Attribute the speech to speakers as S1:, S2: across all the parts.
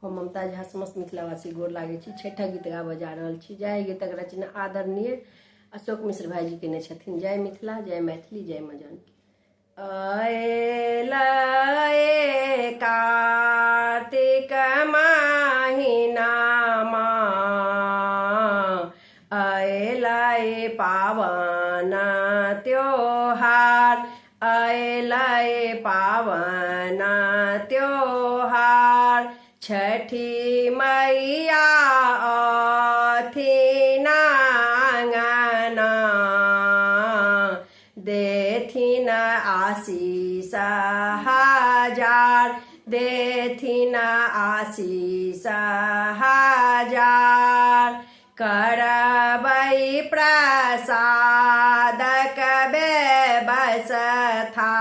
S1: हम ममता झा समस्त मिथिलावासी गोर लागे छी। छठा गीत गाबऽ जा रहल छी। जय गीतक रचना आदरणीय अशोक मिश्र भाई जी केने छथिन। जय मिथिला, जय मैथिली, जय माँ जानकी। अए कार्तिक महिनामा अए पावन त्योहार, अए पावन त्योहार। छठी मैया अथिन आंगना, देथिन आशीष हजार, देथिन आशीष हजार। करबै प्रसादक व्यवस्था,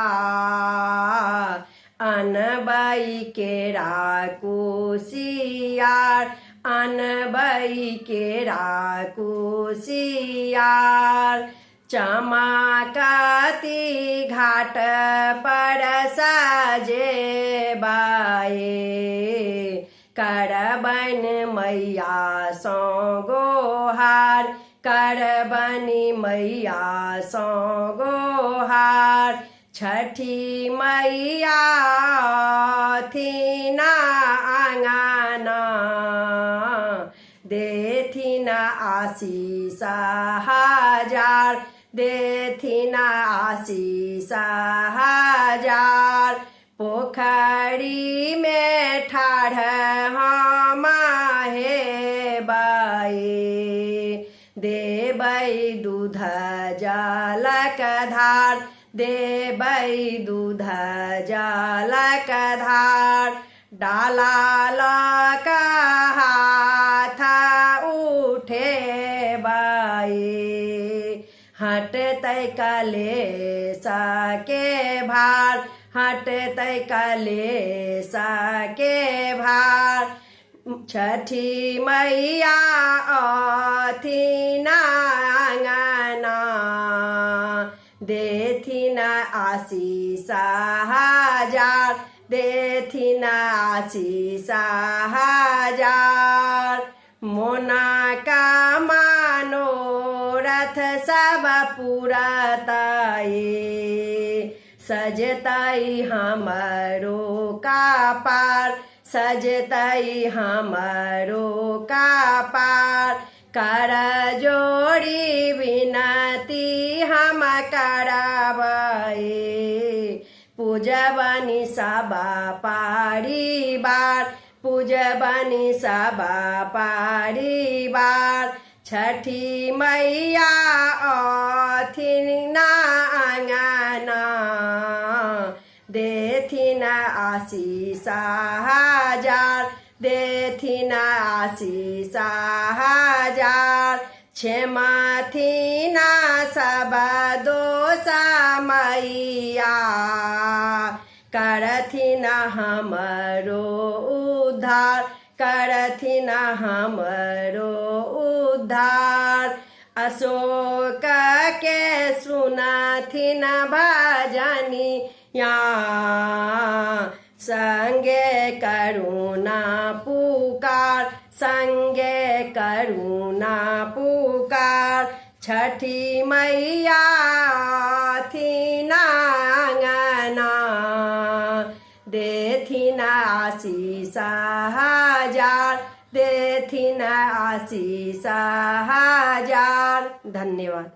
S1: अनबै केरा कुशियार, अनबै केरा कुशियार। चमाकती घाट पर सजेबाए, करबनि मैया सँ गोहार, करबनि मैया सँ गोहार। छठी मैया अथिन आंगना, देथिन आशीष हजार, देथिन आशीष हजार। पोखरी में ठाढ़ हम हेबै, देबै दूध जलक धार, देबै दूध जलक धार। डाला लऽ कऽ हाथ उठेबै, हटतै कलेश के भार, हटतै कलेश के भार। छठी मैया अथिन आंगना, देथिन आशीष हजार, देथिन आशीष हजार। मोनक मनोरथ सब पूरतै, सजतै हमरो कपार, सजतै हमरो कपार। कर जोड़ी विनती हम करबै, पूजबनि सब परिवार, पूजबनि सब परिवार। छठी मैया अथिन आंगना, देथिन आशीष हजार, देथिन आशीष हजार। क्षमथिन सब दोष मैया, करथिन हमरो उद्धार, करथिन हमरो उद्धार। अशोक के सुनथिन भजनिया, संगे करुणा पुकार, संगे करुणा पुकार। छठी मैया अथिन आंगना, देथिन आशीष हजार, देथिन आशीष हजार। धन्यवाद।